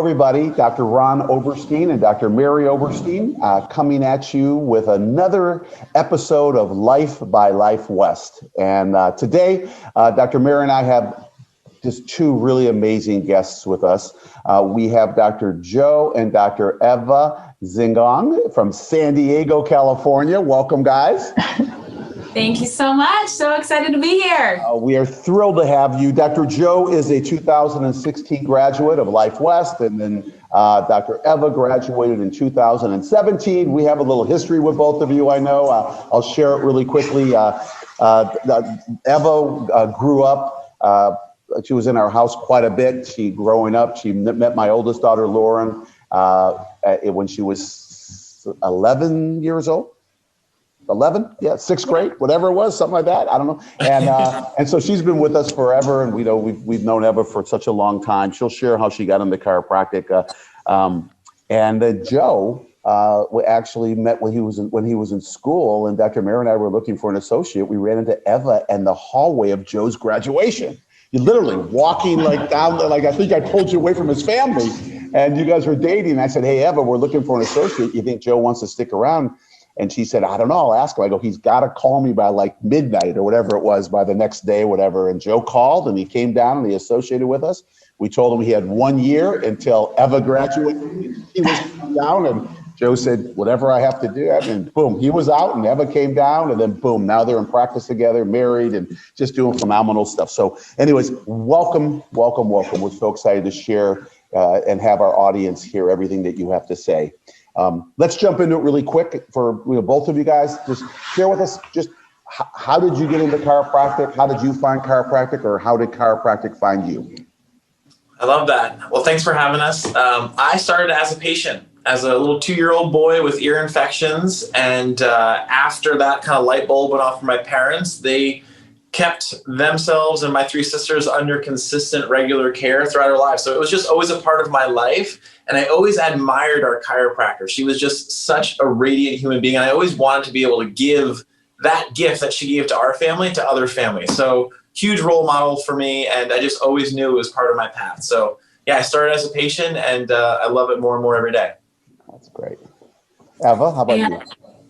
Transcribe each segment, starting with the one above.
everybody. Dr. Ron Oberstein and Dr. Mary Oberstein coming at you with another episode of Life by Life West. And today, Dr. Mary and I have just two really amazing guests with us. We have Dr. Joe and Dr. Eva Zingone from San Diego, California. Welcome, guys. Thank you so much. So excited to be here. We are thrilled to have you. Dr. Joe is a 2016 graduate of Life West, and then Dr. Eva graduated in 2017. We have a little history with both of you, I know. I'll share it really quickly. Eva grew up, she was in our house quite a bit. Growing up, she met my oldest daughter, Lauren, when she was 11 years old. 11, yeah, sixth grade, whatever it was, something like that. I don't know. And so she's been with us forever, and we've known Eva for such a long time. She'll share how she got into chiropractic. Joe we actually met when he was in school, and Dr. Mary and I were looking for an associate. We ran into Eva in the hallway of Joe's graduation. You literally walking like down, like I think I pulled you away from his family, and you guys were dating. And I said, "Hey, Eva, we're looking for an associate. You think Joe wants to stick around?" And she said, "I don't know, I'll ask him." I go, "He's got to call me by like midnight or whatever it was, by the next day, whatever." And Joe called and he came down and he associated with us. We told him he had 1 year until Eva graduated. He was down, and Joe said, "Whatever I have to do." And boom, he was out and Eva came down, and then boom, now they're in practice together, married, and just doing phenomenal stuff. So anyways, welcome. We're so excited to share and have our audience hear everything that you have to say. Let's jump into it really quick for both of you guys. Just share with us, just how did you get into chiropractic? How did you find chiropractic, or how did chiropractic find you? I love that. Well, thanks for having us. I started as a patient, as a little 2-year-old boy with ear infections. And after that kind of light bulb went off for my parents, they kept themselves and my 3 sisters under consistent, regular care throughout our lives. So it was just always a part of my life. And I always admired our chiropractor. She was just such a radiant human being. And I always wanted to be able to give that gift that she gave to our family to other families. So huge role model for me. And I just always knew it was part of my path. So yeah, I started as a patient, and I love it more and more every day. That's great. Eva, how about you?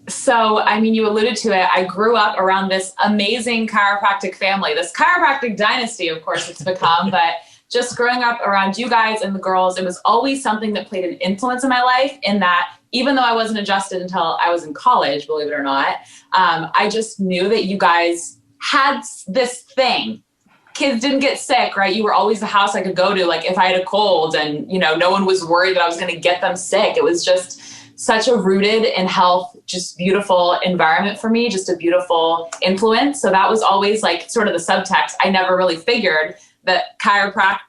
So, I mean, you alluded to it. I grew up around this amazing chiropractic family, this chiropractic dynasty, of course, it's become, but just growing up around you guys and the girls, it was always something that played an influence in my life, in that even though I wasn't adjusted until I was in college, believe it or not, I just knew that you guys had this thing. Kids didn't get sick, right? You were always the house I could go to, like if I had a cold, and no one was worried that I was going to get them sick. It was just such a rooted in health, just beautiful environment for me, just a beautiful influence. So that was always like sort of the subtext. I never really figured that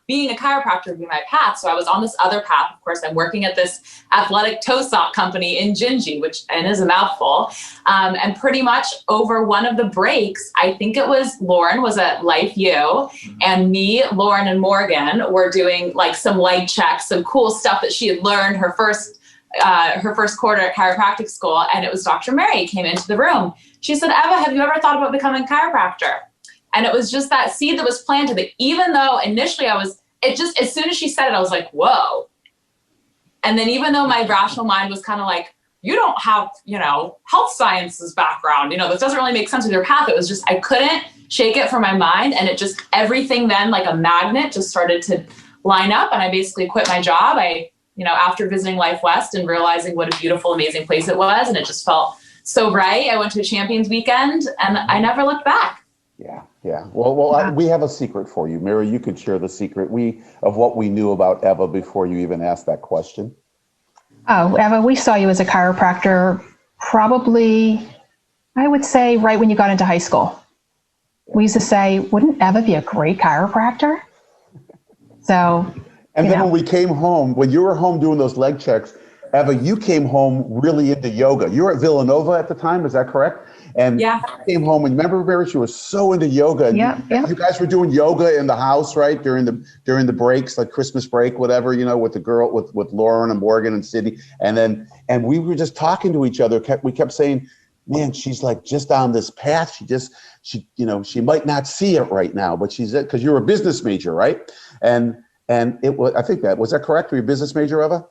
being a chiropractor would be my path. So I was on this other path. Of course, I'm working at this athletic toe sock company in Gingy, which is a mouthful. And pretty much over one of the breaks, I think it was Lauren was at Life U, and me, Lauren, and Morgan were doing like some leg checks, some cool stuff that she had learned her first quarter at chiropractic school. And it was Dr. Mary came into the room. She said, "Eva, have you ever thought about becoming a chiropractor?" And it was just that seed that was planted, that even though initially as soon as she said it, I was like, whoa. And then even though my rational mind was kind of like, you don't have, health sciences background, this doesn't really make sense with your path. It was just, I couldn't shake it from my mind. And it just, everything then like a magnet just started to line up. And I basically quit my job. After visiting Life West and realizing what a beautiful, amazing place it was. And it just felt so right. I went to a Champions weekend and I never looked back. Yeah. Well, we have a secret for you. Mary, you could share the secret of what we knew about Eva before you even asked that question. Oh, Eva, we saw you as a chiropractor probably, I would say, right when you got into high school. We used to say, wouldn't Eva be a great chiropractor? So, and then when we came home, when you were home doing those leg checks, Eva, you came home really into yoga. You were at Villanova at the time, is that correct? And yeah. Came home, and remember, Mary, she was so into yoga. And you guys were doing yoga in the house, right? During the breaks, like Christmas break, whatever, with the girl, with Lauren and Morgan and Sydney. And we were just talking to each other. We kept saying, man, she's like just on this path. She might not see it right now, but she's it, because you're a business major, right? And And it was, I think was that correct? Were you a business major, Eva?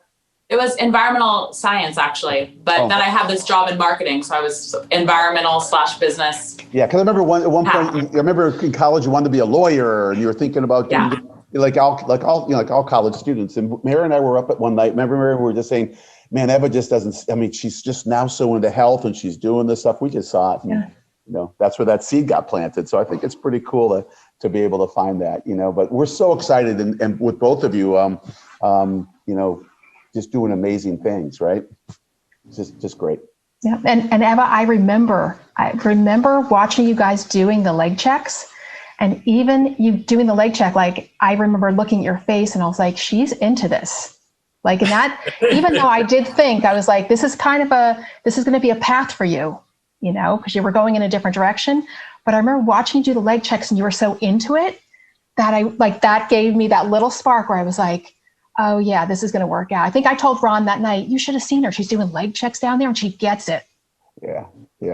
It was environmental science, actually. But then I had this job in marketing. So I was environmental/business. Yeah, because I remember at one point, I remember in college you wanted to be a lawyer, and you were thinking about doing like all college students. And Mary and I were up at one night. Remember, Mary, we were just saying, man, Eva just doesn't. I mean, she's just now so into health, and she's doing this stuff. We just saw it. And, that's where that seed got planted. So I think it's pretty cool to be able to find that. But we're so excited, and with both of you, just doing amazing things, right? Just great. Yeah, and Eva, I remember watching you guys doing the leg checks, and even you doing the leg check. Like, I remember looking at your face, and I was like, she's into this. Like, and that, even though I did think, I was like, this is going to be a path for you, because you were going in a different direction. But I remember watching you do the leg checks, and you were so into it that that gave me that little spark where I was like, oh yeah, this is going to work out. I think I told Ron that night, you should have seen her. She's doing leg checks down there, and she gets it. Yeah.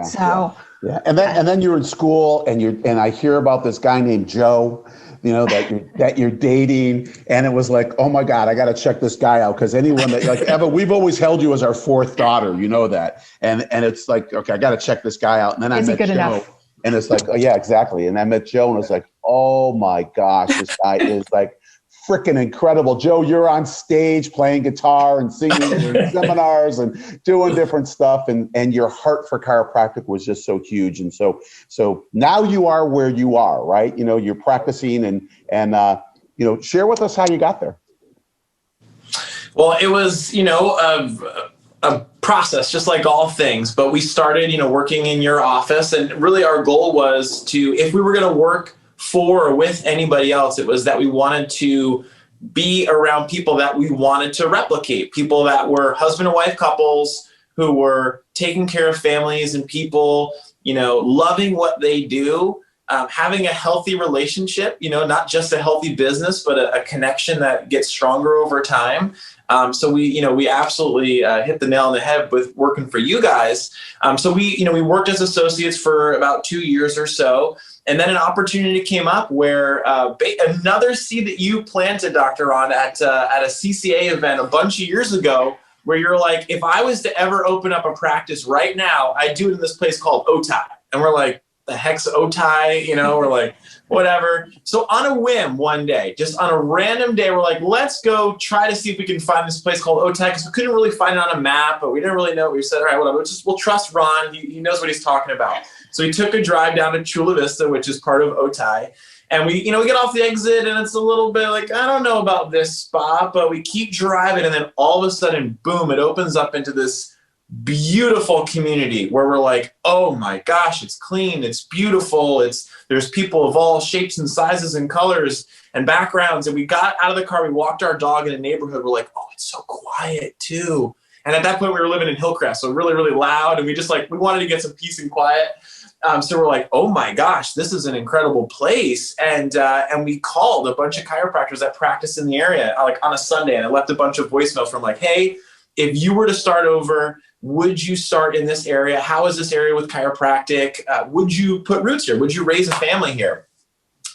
So yeah. And then you're in school, and I hear about this guy named Joe, that you're dating, and it was like, oh my God, I got to check this guy out, because anyone that, like, Eva, we've always held you as our fourth daughter, that, and it's like, okay, I got to check this guy out. And then I met Joe, enough? And it's like, oh yeah, exactly. And I met Joe, and it's like, oh my gosh, this guy is like freaking incredible. Joe, you're on stage playing guitar and singing in seminars and doing different stuff, and your heart for chiropractic was just so huge. And so now you are where you are, right? You're practicing, and share with us how you got there. Well, it was, a process, just like all things, but we started, working in your office, and really our goal was if we were going to work for or with anybody else, it was that we wanted to be around people that we wanted to replicate, people that were husband and wife couples who were taking care of families and people, loving what they do, having a healthy relationship, not just a healthy business, but a connection that gets stronger over time. So we absolutely hit the nail on the head with working for you guys. So we worked as associates for about 2 years or so. And then an opportunity came up where another seed that you planted, Dr. Ron, at a CCA event a bunch of years ago, where you're like, if I was to ever open up a practice right now, I'd do it in this place called Otai. And we're like, the heck's Otai? We're like, whatever. So on a whim one day, just on a random day, we're like, let's go try to see if we can find this place called Otai, because we couldn't really find it on a map, but we didn't really know. We said, all right, whatever. We'll trust Ron. He knows what he's talking about. So we took a drive down to Chula Vista, which is part of Otai. And we get off the exit, and it's a little bit like, I don't know about this spot, but we keep driving. And then all of a sudden, boom, it opens up into this beautiful community where we're like, oh my gosh, it's clean, it's beautiful, there's people of all shapes and sizes and colors and backgrounds. And we got out of the car, we walked our dog in a neighborhood, we're like, oh, it's so quiet too. And at that point we were living in Hillcrest, so really, really loud, and we wanted to get some peace and quiet. So we're like, oh my gosh, this is an incredible place. And we called a bunch of chiropractors that practice in the area, like on a Sunday, and I left a bunch of voicemails from like, hey, if you were to start over, would you start in this area? How is this area with chiropractic? Would you put roots here? Would you raise a family here?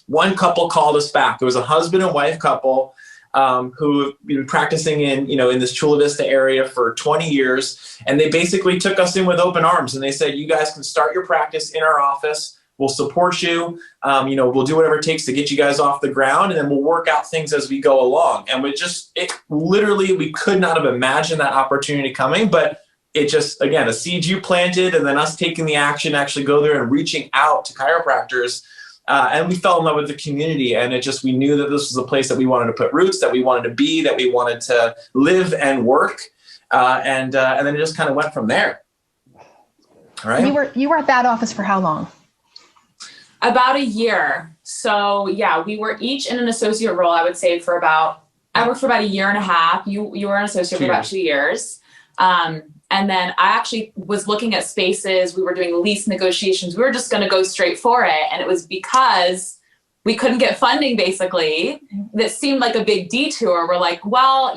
One couple called us back. There was a husband and wife couple who have been practicing in this Chula Vista area for 20 years. And they basically took us in with open arms, and they said, you guys can start your practice in our office. We'll support you. We'll do whatever it takes to get you guys off the ground, and then we'll work out things as we go along. And we could not have imagined that opportunity coming, but it just, again, a seed you planted, and then us taking the action, actually go there and reaching out to chiropractors. And we fell in love with the community, and we knew that this was a place that we wanted to put roots, that we wanted to be, that we wanted to live and work. And then it just kind of went from there. All right. You were at that office for how long? About a year. So yeah, we were each in an associate role, I would say, I worked for about a year and a half. You were an associate for about 2 years. And then I actually was looking at spaces. We were doing lease negotiations. We were just going to go straight for it. And it was because we couldn't get funding, basically. That seemed like a big detour. We're like, well,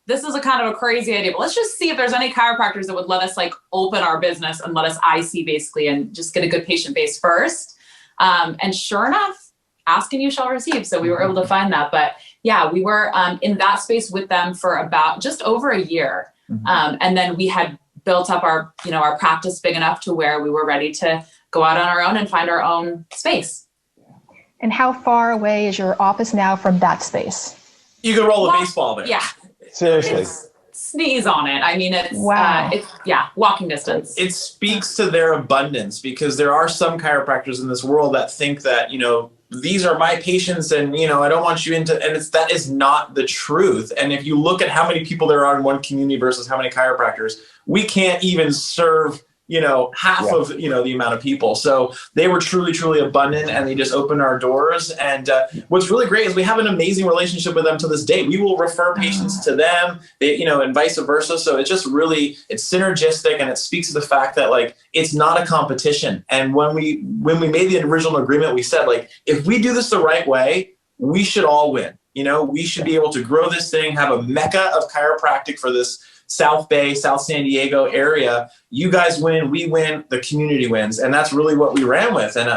this is a kind of a crazy idea, but let's just see if there's any chiropractors that would let us open our business and let us IC basically, and just get a good patient base first. And sure enough, ask and you shall receive. So we were able to find that, but Yeah, we were in that space with them for about just over a year. And then we had built up our practice big enough to where we were ready to go out on our own and find our own space. And how far away is your office now from that space? You could roll a baseball there. Yeah. Seriously. Sneeze on it. I mean, it's, wow. Walking distance. It speaks to their abundance, because there are some chiropractors in this world that think that, these are my patients and, I don't want you into, and that is not the truth. And if you look at how many people there are in one community versus how many chiropractors, we can't even serve half of, the amount of people. So they were truly, truly abundant, and they just opened our doors. And what's really great is we have an amazing relationship with them to this day. We will refer patients to them, and vice versa. So it's just really, it's synergistic, and it speaks to the fact that it's not a competition. And when we made the original agreement, we said, if we do this the right way, we should all win. We should be able to grow this thing, have a mecca of chiropractic for this South Bay, South San Diego area. You guys win, we win, the community wins. And that's really what we ran with. And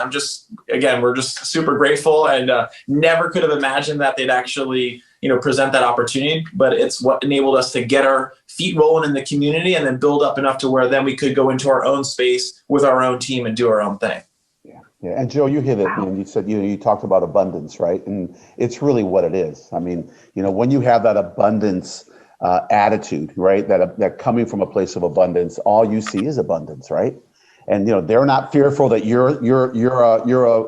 we're just super grateful, and never could have imagined that they'd actually, present that opportunity. But it's what enabled us to get our feet rolling in the community, and then build up enough to where then we could go into our own space with our own team and do our own thing. Yeah, and Joe, you hit it. You said you talked about abundance, right? And it's really what it is. I mean, when you have that abundance attitude, right? That coming from a place of abundance, all you see is abundance, right? And they're not fearful that you're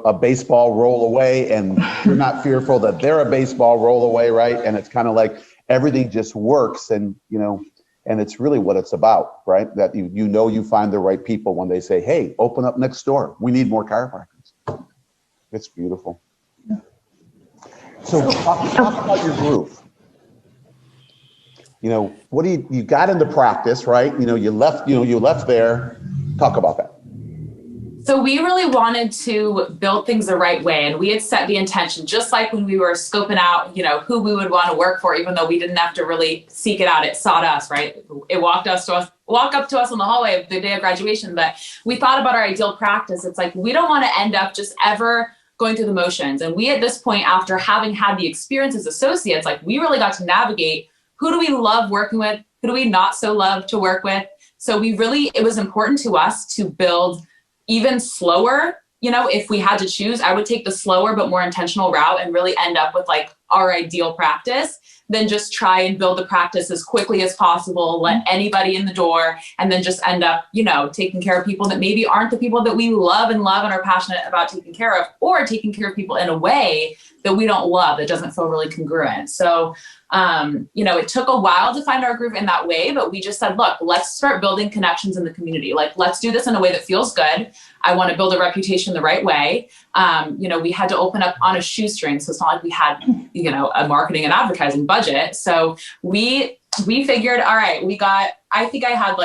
a baseball roll away, and you're not fearful that they're a baseball roll away, right? And it's kind of like everything just works, and and it's really what it's about, right? That you find the right people when they say, "Hey, open up next door. We need more chiropractors." It's beautiful. So talk about your groove. What do you got into practice, right? You left there. Talk about that. So we really wanted to build things the right way. And we had set the intention, just like when we were scoping out, who we would want to work for, even though we didn't have to really seek it out. It sought us, right? It walked up to us on the hallway of the day of graduation. But we thought about our ideal practice. It's like, we don't want to end up just ever going through the motions. And we, at this point, after having had the experience as associates, we really got to navigate, who do we love working with? Who do we not so love to work with? So it was important to us to build even slower. If we had to choose, I would take the slower but more intentional route and really end up with our ideal practice, than just try and build the practice as quickly as possible, let anybody in the door, and then just end up, taking care of people that maybe aren't the people that we love and are passionate about taking care of, or taking care of people in a way that we don't love, that doesn't feel really congruent. So, it took a while to find our groove in that way, but we just said, look, let's start building connections in the community. Let's do this in a way that feels good. I want to build a reputation the right way. We had to open up on a shoestring. So it's not like we had, a marketing and advertising budget. So we figured, all right, I think I had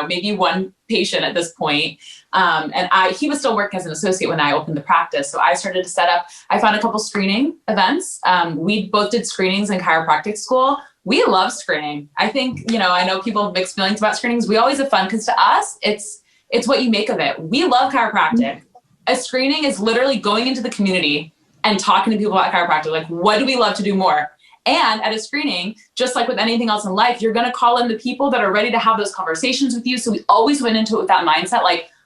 maybe one patient at this point. And he was still working as an associate when I opened the practice. So I started to set up, I found a couple screening events. We both did screenings in chiropractic school. We love screening. I think, I know people have mixed feelings about screenings. We always have fun, because to us, it's what you make of it. We love chiropractic. A screening is literally going into the community and talking to people about chiropractic. What do we love to do more? And at a screening, just like with anything else in life, you're going to call in the people that are ready to have those conversations with you. So we always went into it with that mindset,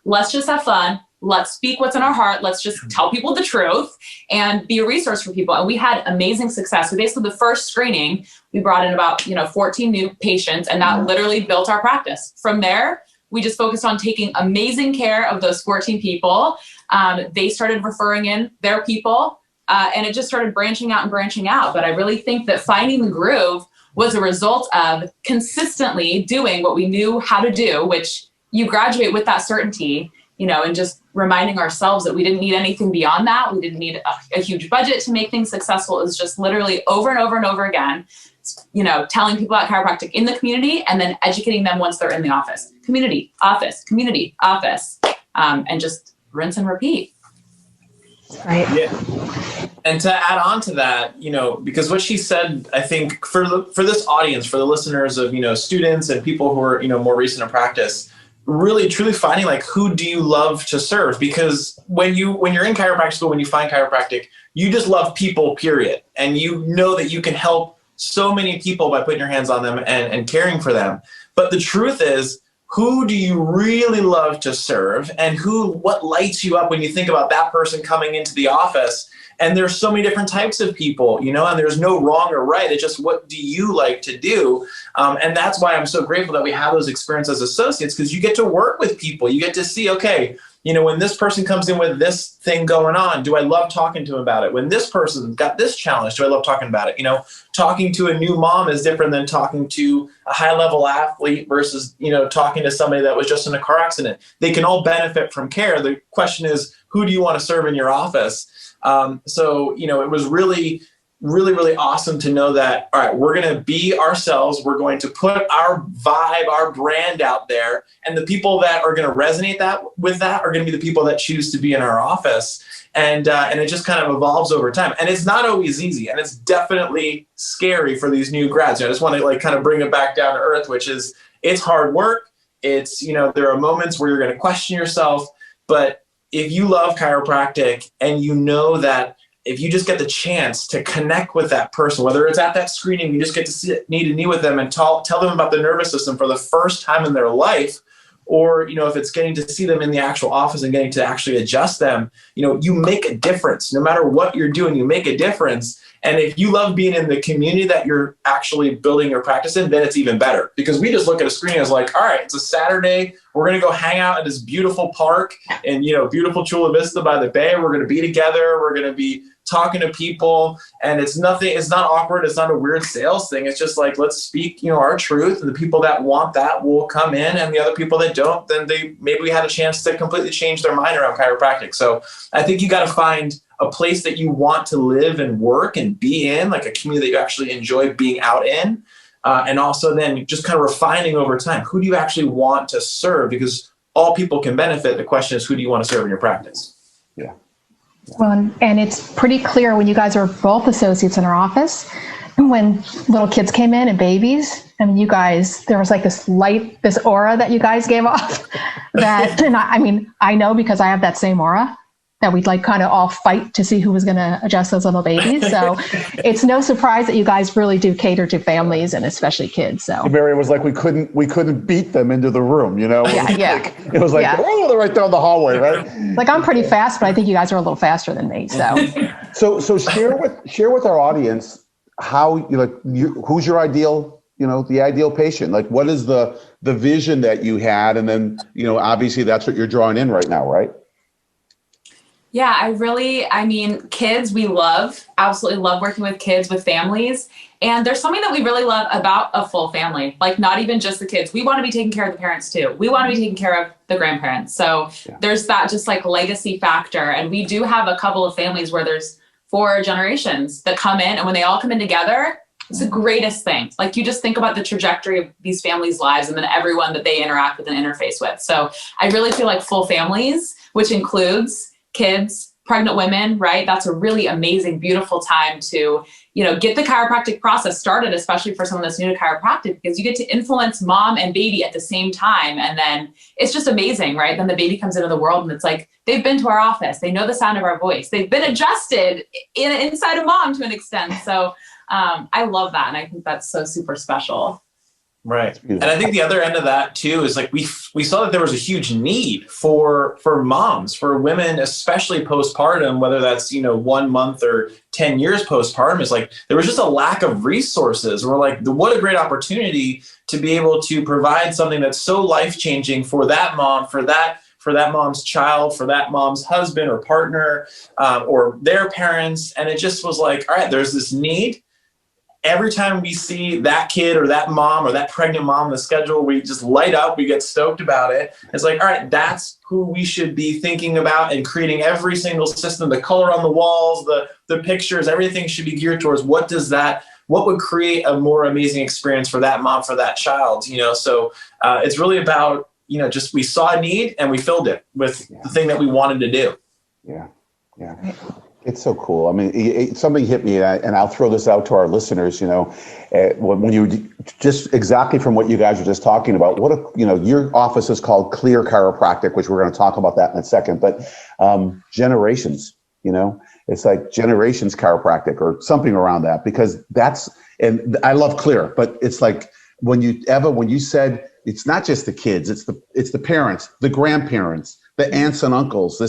let's just have fun. Let's speak what's in our heart. Let's just tell people the truth and be a resource for people. And we had amazing success. So basically the first screening, we brought in about, 14 new patients, and that literally built our practice. From there, we just focused on taking amazing care of those 14 people. They started referring in their people. And it just started branching out. But I really think that finding the groove was a result of consistently doing what we knew how to do, which you graduate with that certainty, and just reminding ourselves that we didn't need anything beyond that. We didn't need a huge budget to make things successful. It was just literally over and over and over again, telling people about chiropractic in the community, and then educating them once they're in the office. Community, office, and just rinse and repeat. Right. Yeah. And to add on to that, because what she said, I think for this audience, for the listeners of, students and people who are, more recent in practice, really truly finding like, who do you love to serve? Because when you're in chiropractic school, when you find chiropractic, you just love people, period. And you know that you can help so many people by putting your hands on them and caring for them. But the truth is, who do you really love to serve, and what lights you up when you think about that person coming into the office? And there's so many different types of people, and there's no wrong or right. It's just, what do you like to do? And that's why I'm so grateful that we have those experiences as associates, because you get to work with people. You get to see, okay, when this person comes in with this thing going on, do I love talking to them about it? When this person's got this challenge, do I love talking about it? Talking to a new mom is different than talking to a high-level athlete versus, talking to somebody that was just in a car accident. They can all benefit from care. The question is, who do you want to serve in your office? So, it was really, really, really awesome to know that, all right, we're going to be ourselves. We're going to put our vibe, our brand out there. And the people that are going to resonate with that are going to be the people that choose to be in our office. And it just kind of evolves over time. And it's not always easy. And it's definitely scary for these new grads. I just want to kind of bring it back down to earth, which is, it's hard work. It's, there are moments where you're going to question yourself. But if you love chiropractic and you know that if you just get the chance to connect with that person, whether it's at that screening, you just get to sit knee to knee with them and tell them about the nervous system for the first time in their life, or, if it's getting to see them in the actual office and getting to actually adjust them, you make a difference. No matter what you're doing, you make a difference. And if you love being in the community that you're actually building your practice in, then it's even better. Because we just look at a screen as like, all right, it's a Saturday. We're going to go hang out at this beautiful park in, beautiful Chula Vista by the bay. We're going to be together. We're going to be talking to people, and it's not awkward. It's not a weird sales thing. It's just like, let's speak, our truth, and the people that want that will come in, and the other people that don't, then maybe we had a chance to completely change their mind around chiropractic. So I think you got to find a place that you want to live and work and be in, like a community that you actually enjoy being out in. And also then just kind of refining over time, who do you actually want to serve? Because all people can benefit. The question is, who do you want to serve in your practice? Yeah. Well, and it's pretty clear when you guys are both associates in our office, when little kids came in and babies, and you guys, there was like this light, this aura that you guys gave off that, and I know because I have that same aura, that we'd kind of all fight to see who was going to adjust those little babies. So it's no surprise that you guys really do cater to families and especially kids. So Mary, was like, we couldn't beat them into the room, Yeah. It was like, oh, they're right there in the hallway, right? Like, I'm pretty fast, but I think you guys are a little faster than me. So share with our audience how who's your ideal, the ideal patient. Like, what is the vision that you had, and then obviously that's what you're drawing in right now, right? Yeah, kids, we absolutely love working with kids, with families. And there's something that we really love about a full family, like not even just the kids. We want to be taking care of the parents too. We want to be taking care of the grandparents. So there's that just legacy factor. And we do have a couple of families where there's 4 generations that come in, and when they all come in together, it's the greatest thing. Like, you just think about the trajectory of these families' lives and then everyone that they interact with and interface with. So I really feel like full families, which includes kids, pregnant women, right? That's a really amazing, beautiful time to, get the chiropractic process started, especially for someone that's new to chiropractic, because you get to influence mom and baby at the same time. And then it's just amazing, right? Then the baby comes into the world and it's like, they've been to our office. They know the sound of our voice. They've been adjusted inside of mom to an extent. So I love that. And I think that's so super special. Right. And I think the other end of that too is like, we saw that there was a huge need for moms, for women, especially postpartum, whether that's, 1 month or 10 years postpartum. Is like, there was just a lack of resources. We're like, what a great opportunity to be able to provide something that's so life-changing for that mom, for that mom's child, for that mom's husband or partner, or their parents. And it just was like, all right, there's this need. Every time we see that kid or that mom or that pregnant mom on the schedule, we just light up, we get stoked about it. It's like, all right, that's who we should be thinking about and creating every single system, the color on the walls, the pictures, everything should be geared towards what would create a more amazing experience for that mom, for that child, So it's really about, just we saw a need and we filled it with the thing that we wanted to do. Yeah. It's so cool. I mean, something hit me, and I'll throw this out to our listeners. When you just exactly from what you guys were just talking about, your office is called Clear Chiropractic, which we're going to talk about that in a second. But generations, it's like generations chiropractic or something around that, because and I love Clear, but it's like when you said it's not just the kids, it's the parents, the grandparents, the aunts and uncles,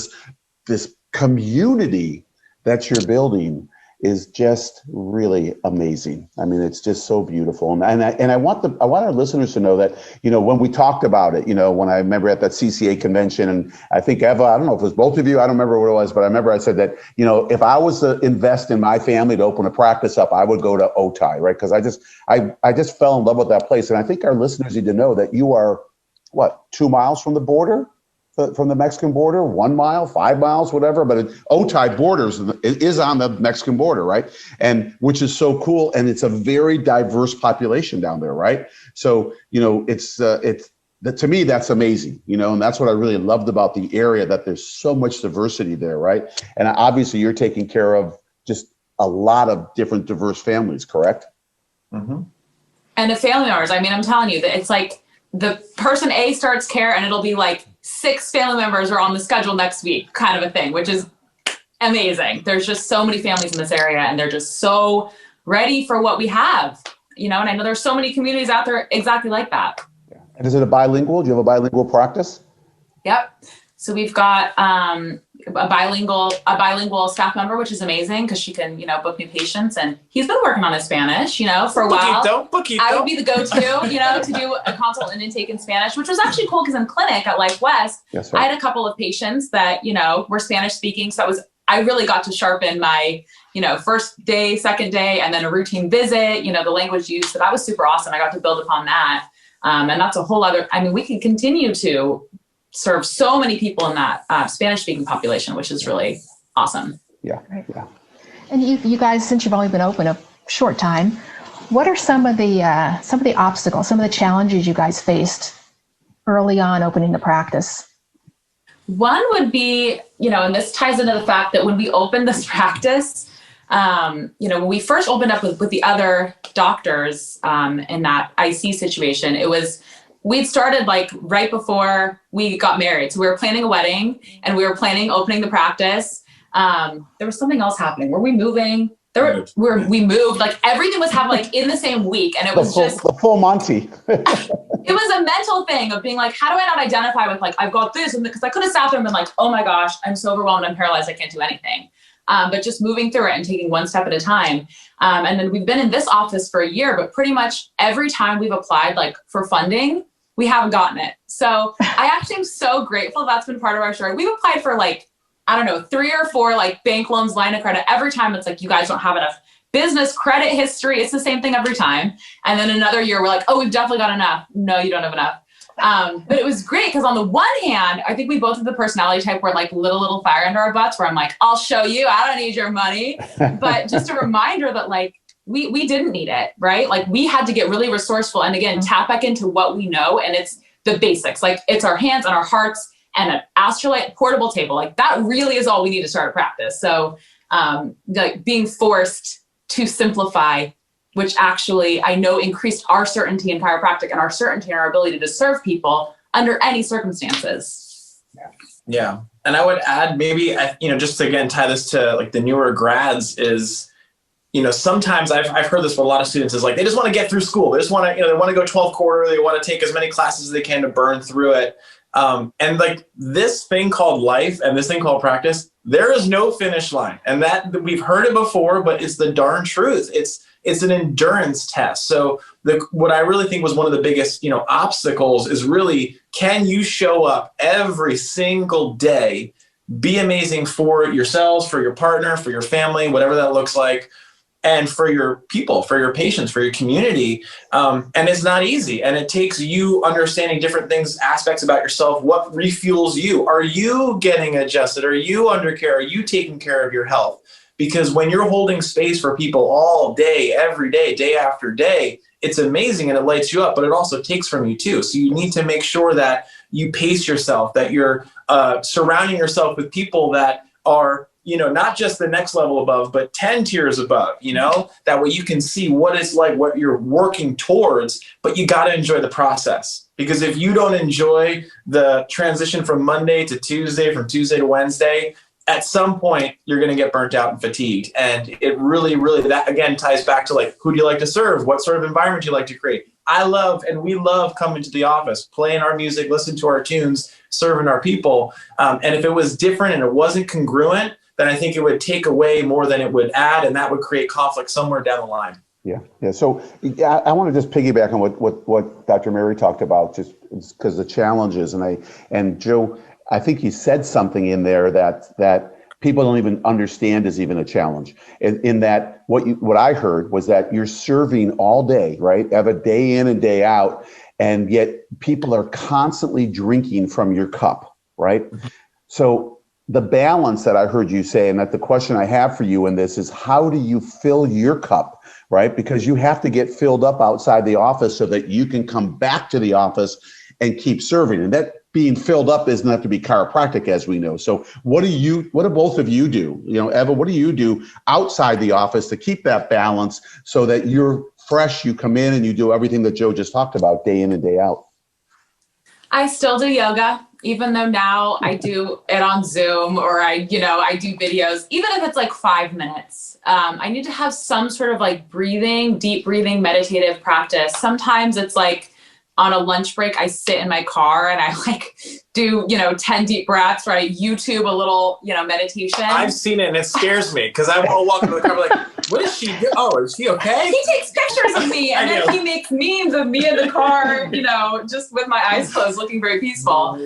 this community that you're building is just really amazing. I mean, it's just so beautiful. And I want our listeners to know that, when we talked about it, when I remember at that CCA convention, and I think Eva, I don't know if it was both of you, I don't remember what it was, but I remember I said that, if I was to invest in my family to open a practice up, I would go to Otay, right? Because I just fell in love with that place. And I think our listeners need to know that you are, 2 miles from the border? From the Mexican border, 1 mile, 5 miles, whatever. But Otay borders is on the Mexican border, right? And which is so cool. And it's a very diverse population down there, right? So, to me, that's amazing, and that's what I really loved about the area, that there's so much diversity there, right? And obviously you're taking care of just a lot of different diverse families, correct? Mm-hmm. And the family members, I mean, I'm telling you that it's like the person A starts care and it'll be like 6 family members are on the schedule next week kind of a thing, which is amazing. There's just so many families in this area and they're just so ready for what we have, and I know there's so many communities out there exactly like that. Yeah. And is it a bilingual? Do you have a bilingual practice? Yep. So we've got a bilingual staff member, which is amazing because she can, book new patients, and he's been working on his Spanish, for a while. I would be the go-to, to do a consult and intake in Spanish, which was actually cool because in clinic at Life West, yes, right. I had a couple of patients that, were Spanish speaking. So I really got to sharpen my, first day, second day, and then a routine visit, the language used. So that was super awesome. I got to build upon that. And that's a whole other, we can continue to serve so many people in that Spanish-speaking population, which is really awesome. Yeah, right. Yeah. And you guys, since you've only been open a short time, what are some of the obstacles, some of the challenges you guys faced early on opening the practice? One would be, and this ties into the fact that when we opened this practice, when we first opened up with the other doctors in that IC situation, we'd started like right before we got married. So we were planning a wedding and we were planning opening the practice. There was something else happening. Were we moving? We moved, like everything was happening like in the same week. And it was the full Monty. It was a mental thing of being like, how do I not identify with like, I've got this? And because I could have sat there and been like, oh my gosh, I'm so overwhelmed. I'm paralyzed. I can't do anything. But just moving through it and taking one step at a time. And then we've been in this office for a year, but pretty much every time we've applied like for funding, we haven't gotten it. So I actually am so grateful that's been part of our story. We've applied for like, 3 or 4 like bank loans, line of credit. Every time it's like, you guys don't have enough business credit history. It's the same thing every time. And then another year we're like, oh, we've definitely got enough. No, you don't have enough. But it was great because on the one hand, I think we both have the personality type where like little fire under our butts where I'm like, I'll show you, I don't need your money. But just a reminder that like, we didn't need it, right? Like we had to get really resourceful and again, tap back into what we know. And it's the basics, like it's our hands and our hearts and an Astrolite portable table. Like that really is all we need to start a practice. So like being forced to simplify, which actually I know increased our certainty in chiropractic and our certainty in our ability to serve people under any circumstances. Yeah. And I would add maybe, just to again tie this to like the newer grads is, sometimes I've heard this with a lot of students is like, they just want to get through school. They just want to, they want to go 12 quarter. They want to take as many classes as they can to burn through it. And like this thing called life and this thing called practice, there is no finish line. And that we've heard it before, but it's the darn truth. It's an endurance test. So what I really think was one of the biggest, obstacles is really, can you show up every single day, be amazing for yourselves, for your partner, for your family, whatever that looks like, and for your people, for your patients, for your community. And it's not easy. And it takes you understanding different things, aspects about yourself. What refuels you? Are you getting adjusted? Are you under care? Are you taking care of your health? Because when you're holding space for people all day, every day, day after day, it's amazing and it lights you up, but it also takes from you too. So you need to make sure that you pace yourself, that you're surrounding yourself with people that are not just the next level above, but 10 tiers above, that way you can see what it's like, what you're working towards, but you got to enjoy the process. Because if you don't enjoy the transition from Monday to Tuesday, from Tuesday to Wednesday, at some point you're going to get burnt out and fatigued. And it really, that again ties back to like, who do you like to serve? What sort of environment do you like to create? We love coming to the office, playing our music, listening to our tunes, serving our people. And if it was different and it wasn't congruent, then I think it would take away more than it would add, and that would create conflict somewhere down the line. Yeah. So I want to just piggyback on what Dr. Mary talked about, just because the challenges, and Joe, I think he said something in there that people don't even understand is even a challenge. In that, what I heard was that you're serving all day, right? Have a day in and day out, and yet people are constantly drinking from your cup, right? So the balance that I heard you say, and that the question I have for you in this is, how do you fill your cup, right? Because you have to get filled up outside the office so that you can come back to the office and keep serving. And that being filled up doesn't have to be chiropractic, as we know. So what do both of you do? Eva, what do you do outside the office to keep that balance so that you're fresh, you come in and you do everything that Joe just talked about day in and day out? I still do yoga, even though now I do it on Zoom, or I do videos, even if it's like 5 minutes. I need to have some sort of like deep breathing, meditative practice. Sometimes it's like, on a lunch break, I sit in my car and I do, 10 deep breaths, or I YouTube a little, meditation. I've seen it and it scares me because I will walk into the car like, what is she doing? Oh, is she okay? He takes pictures of me and then he makes memes of me in the car, just with my eyes closed, looking very peaceful.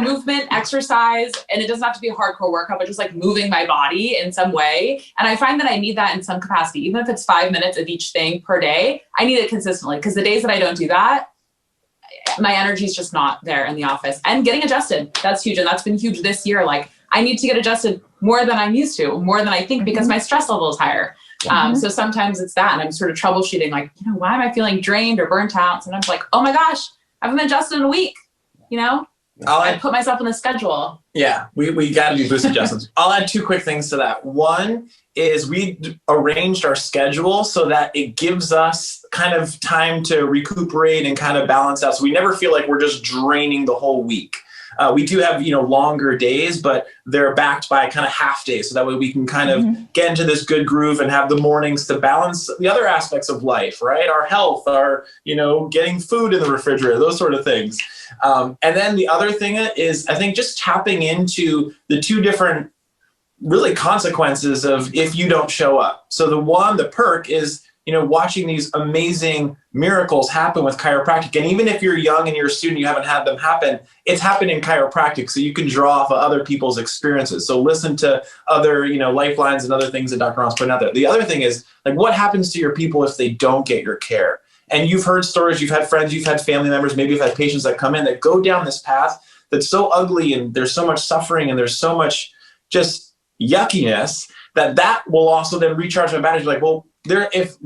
Movement, exercise, and it doesn't have to be a hardcore workout, but just like moving my body in some way. And I find that I need that in some capacity, even if it's 5 minutes of each thing per day. I need it consistently, because the days that I don't do that, my energy is just not there in the office. And getting adjusted, that's huge. And that's been huge this year. Like, I need to get adjusted more than I'm used to, more than I think, because my stress level is higher. So sometimes it's that, and I'm sort of troubleshooting, like, why am I feeling drained or burnt out? Sometimes like, oh my gosh, I haven't been adjusted in a week. I put myself on the schedule. Yeah, we got to do boost adjustments. I'll add 2 quick things to that. One is we arranged our schedule so that it gives us kind of time to recuperate and kind of balance out. So we never feel like we're just draining the whole week. We do have, longer days, but they're backed by kind of half days. So that way we can kind of get into this good groove and have the mornings to balance the other aspects of life, right? Our health, our, getting food in the refrigerator, those sort of things. And then the other thing is, I think, just tapping into the 2 different really consequences of if you don't show up. So the perk is, watching these amazing miracles happen with chiropractic. And even if you're young and you're a student, you haven't had them happen, it's happened in chiropractic. So you can draw off of other people's experiences. So listen to other, lifelines and other things that Dr. Ron's putting out there. The other thing is, like, what happens to your people if they don't get your care? And you've heard stories, you've had friends, you've had family members, maybe you've had patients that come in that go down this path that's so ugly, and there's so much suffering, and there's so much just yuckiness that will also then recharge my batteries. Like, well, if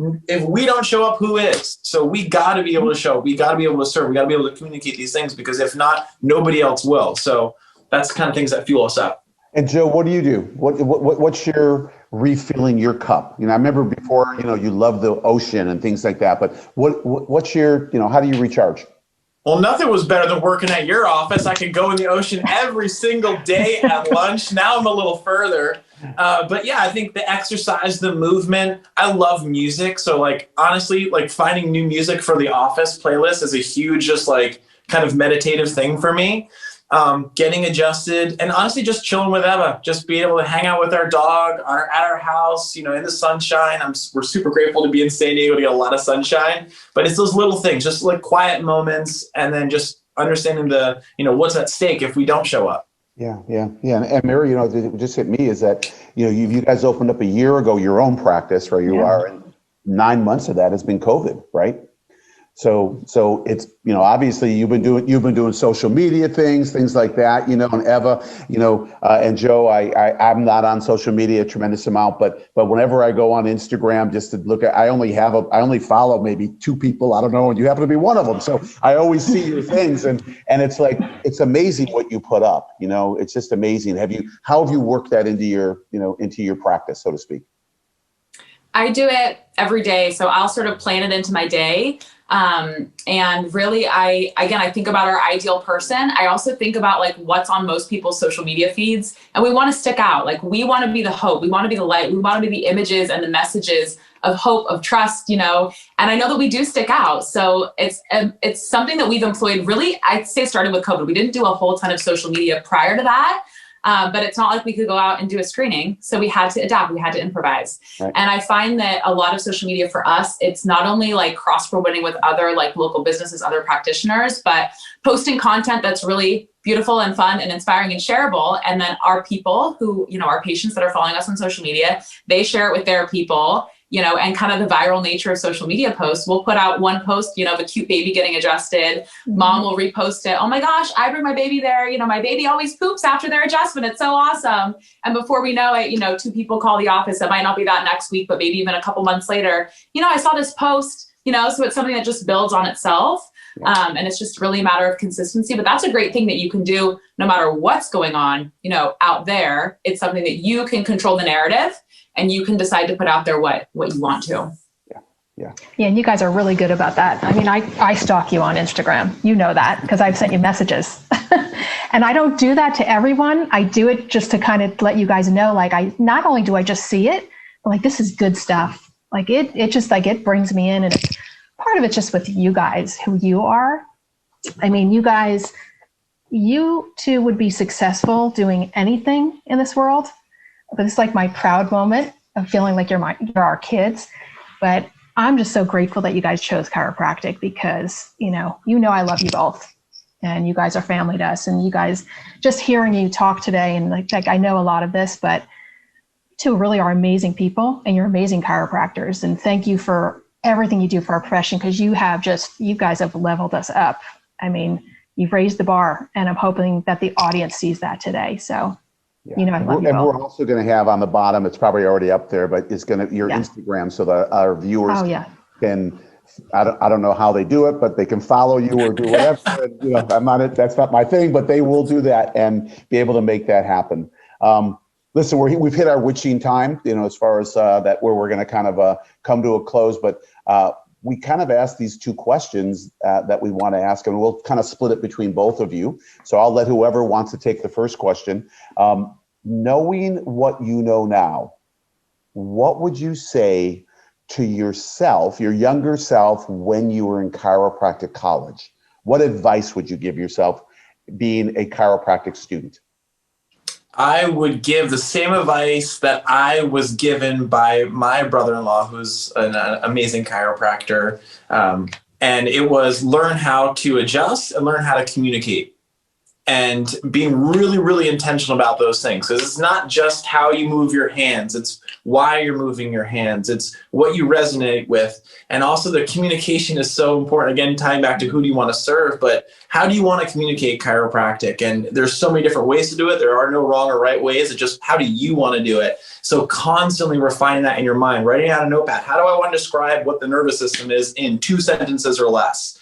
we don't show up, who is? So we got to be able to show up. We got to be able to serve. We got to be able to communicate these things, because if not, nobody else will. So that's the kind of things that fuel us up. And Joe, what do you do? What's your refilling your cup? I remember before, you love the ocean and things like that, but what's your, how do you recharge? Well, nothing was better than working at your office. I could go in the ocean every single day at lunch. Now I'm a little further. But yeah, I think the exercise, the movement, I love music. So like, honestly, like finding new music for the office playlist is a huge, just like kind of meditative thing for me. Getting adjusted, and honestly just chilling with Eva, just being able to hang out with our dog at our house, in the sunshine. We're super grateful to be in San Diego to get a lot of sunshine, but it's those little things, just like quiet moments, and then just understanding the, what's at stake if we don't show up. Yeah. And Mary, it just hit me is that, you guys opened up a year ago your own practice where you are, and 9 months of that has been COVID, right? So it's, obviously you've been doing social media things like that, and Eva, and Joe, I'm not on social media a tremendous amount, but whenever I go on Instagram just to look at, I only follow maybe 2 people. I don't know. And you happen to be one of them. So I always see your things and it's like, it's amazing what you put up, it's just amazing. How have you worked that into your practice, so to speak? I do it every day. So I'll sort of plan it into my day. And really, I think about our ideal person. I also think about like what's on most people's social media feeds, and we want to stick out. Like we want to be the hope. We want to be the light. We want to be the images and the messages of hope, of trust, and I know that we do stick out. So it's something that we've employed really, I'd say starting with COVID. We didn't do a whole ton of social media prior to that. But it's not like we could go out and do a screening. So we had to adapt, we had to improvise. Right. And I find that a lot of social media for us, it's not only like cross-promoting with other like local businesses, other practitioners, but posting content that's really beautiful and fun and inspiring and shareable. And then our people who, our patients that are following us on social media, they share it with their people. And kind of the viral nature of social media posts. We'll put out one post, of a cute baby getting adjusted. Mom will repost it. Oh my gosh, I bring my baby there. My baby always poops after their adjustment. It's so awesome. And before we know it, 2 people call the office. It might not be that next week, but maybe even a couple months later, I saw this post, so it's something that just builds on itself. And it's just really a matter of consistency. But that's a great thing that you can do no matter what's going on, out there. It's something that you can control the narrative. And you can decide to put out there what you want to. Yeah, and you guys are really good about that. I mean, I stalk you on Instagram. You know that because I've sent you messages. And I don't do that to everyone. I do it just to kind of let you guys know, like, not only do I just see it, but like, this is good stuff. Like it just like, it brings me in, and it's, part of it's just with you guys, who you are. I mean, you two would be successful doing anything in this world. But it's like my proud moment of feeling like you're our kids. But I'm just so grateful that you guys chose chiropractic because, I love you both, and you guys are family to us. And you guys, just hearing you talk today, and like I know a lot of this, but you two really are amazing people, and you're amazing chiropractors. And thank you for everything you do for our profession, because you guys have leveled us up. I mean, you've raised the bar, and I'm hoping that the audience sees that today. So. Yeah. I love you and all. We're also going to have on the bottom, it's probably already up there, but it's going to your Instagram, so that our viewers can, I don't know how they do it, but they can follow you or do whatever. That's not my thing, but they will do that and be able to make that happen. Listen, we've hit our witching time, as far as that, where we're going to kind of come to a close, but we kind of asked these 2 questions that we want to ask, and we'll kind of split it between both of you. So I'll let whoever wants to take the first question. Knowing what you know now, what would you say to yourself, your younger self, when you were in chiropractic college? What advice would you give yourself being a chiropractic student? I would give the same advice that I was given by my brother-in-law, who's an amazing chiropractor. And it was learn how to adjust and learn how to communicate. And being really, really intentional about those things. Because it's not just how you move your hands. It's why you're moving your hands. It's what you resonate with. And also the communication is so important. Again, tying back to who do you want to serve, but how do you want to communicate chiropractic? And there's so many different ways to do it. There are no wrong or right ways. It's just how do you want to do it? So constantly refining that in your mind, writing out a notepad. How do I want to describe what the nervous system is in 2 sentences or less?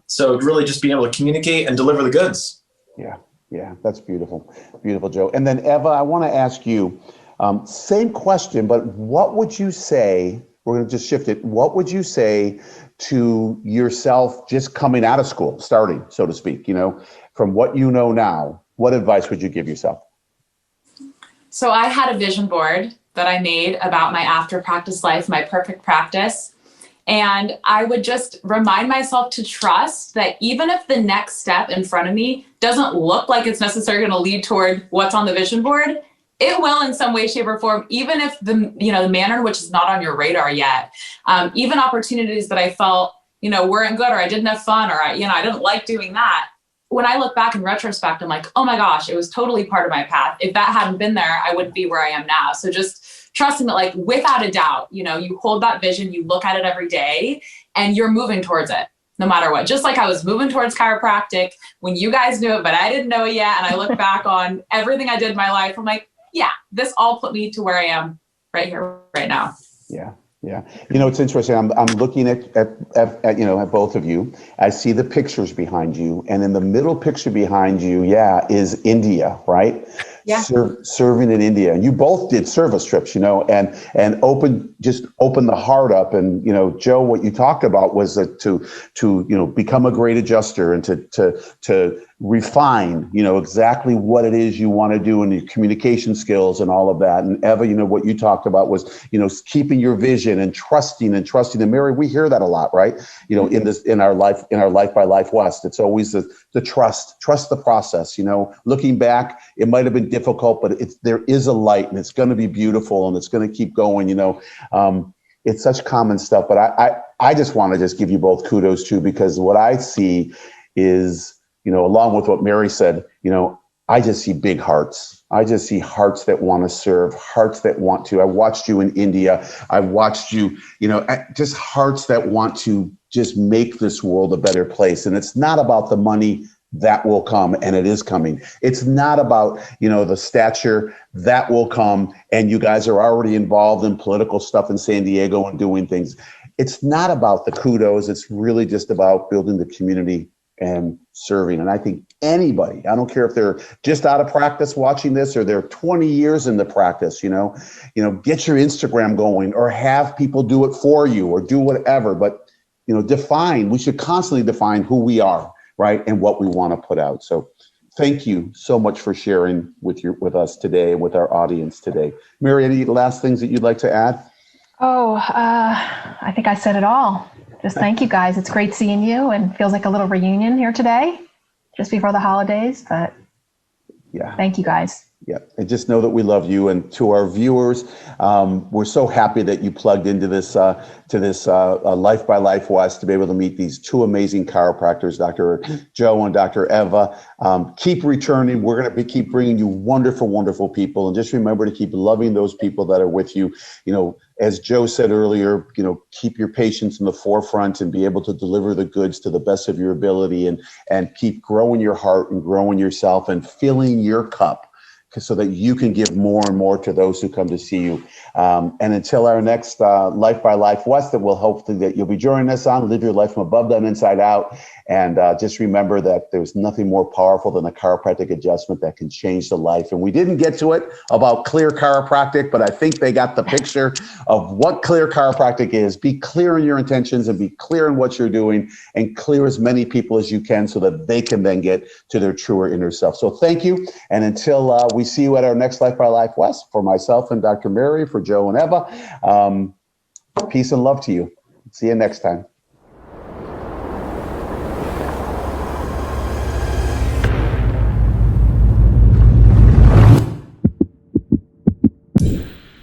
So really just being able to communicate and deliver the goods. Yeah, that's beautiful. Beautiful, Joe. And then Eva, I want to ask you, same question, but what would you say, we're going to just shift it, what would you say to yourself just coming out of school, starting, so to speak, from what you know now, what advice would you give yourself? So I had a vision board that I made about my after practice life, my perfect practice. And I would just remind myself to trust that even if the next step in front of me doesn't look like it's necessarily going to lead toward what's on the vision board, it will in some way, shape, or form, even if the manner in which is not on your radar yet. Even opportunities that I felt, weren't good, or I didn't have fun, or I didn't like doing that. When I look back in retrospect, I'm like, oh my gosh, it was totally part of my path. If that hadn't been there, I wouldn't be where I am now. So just trusting that, like, without a doubt, you hold that vision, you look at it every day, and you're moving towards it no matter what. Just like I was moving towards chiropractic when you guys knew it, but I didn't know it yet. And I look back on everything I did in my life. I'm like, yeah, this all put me to where I am right here, right now. Yeah. Yeah. You know, it's interesting. I'm looking at both of you. I see the pictures behind you, and in the middle picture behind you, is India, right? Yeah. Serving in India. And you both did service trips, and open the heart up. And, Joe, what you talked about was to become a great adjuster and to refine, exactly what it is you want to do and your communication skills and all of that. And Eva, what you talked about was, keeping your vision and trusting. And Mary, we hear that a lot, right? In our Life by Life West, it's always the trust the process. Looking back, it might have been difficult, but there is a light, and it's going to be beautiful, and it's going to keep going. It's such common stuff, but I just want to just give you both kudos too, because what I see is, along with what Mary said, I just see big hearts. I just see hearts that want to serve, hearts that want to. I watched you in India. I watched you, just hearts that want to just make this world a better place. And it's not about the money. That will come, and it is coming. It's not about, the stature. That will come, and you guys are already involved in political stuff in San Diego and doing things. It's not about the kudos. It's really just about building the community and serving. And I think anybody, I don't care if they're just out of practice watching this or they're 20 years in the practice, get your Instagram going or have people do it for you or do whatever. But, we should constantly define who we are, right? And what we want to put out. So thank you so much for sharing with us today, with our audience today. Mary, any last things that you'd like to add? Oh, I think I said it all. Just thank you guys. It's great seeing you, and feels like a little reunion here today, just before the holidays. But thank you guys. Yeah, and just know that we love you. And to our viewers, we're so happy that you plugged into this Life by Life West to be able to meet these two amazing chiropractors, Dr. Joe and Dr. Eva. Keep returning. We're going to keep bringing you wonderful, wonderful people. And just remember to keep loving those people that are with you. As Joe said earlier, keep your patients in the forefront and be able to deliver the goods to the best of your ability, and keep growing your heart and growing yourself and filling your cup, so that you can give more and more to those who come to see you. And until our next Life by Life West, that we'll hopefully that you'll be joining us on, live your life from above down, inside out. And just remember that there's nothing more powerful than a chiropractic adjustment that can change the life. And we didn't get to it about clear chiropractic, but I think they got the picture of what clear chiropractic is. Be clear in your intentions and be clear in what you're doing, and clear as many people as you can so that they can then get to their truer inner self. So thank you. And until we see you at our next Life by Life West, for myself and Dr. Mary, for Joe and Eva, peace and love to you. See you next time.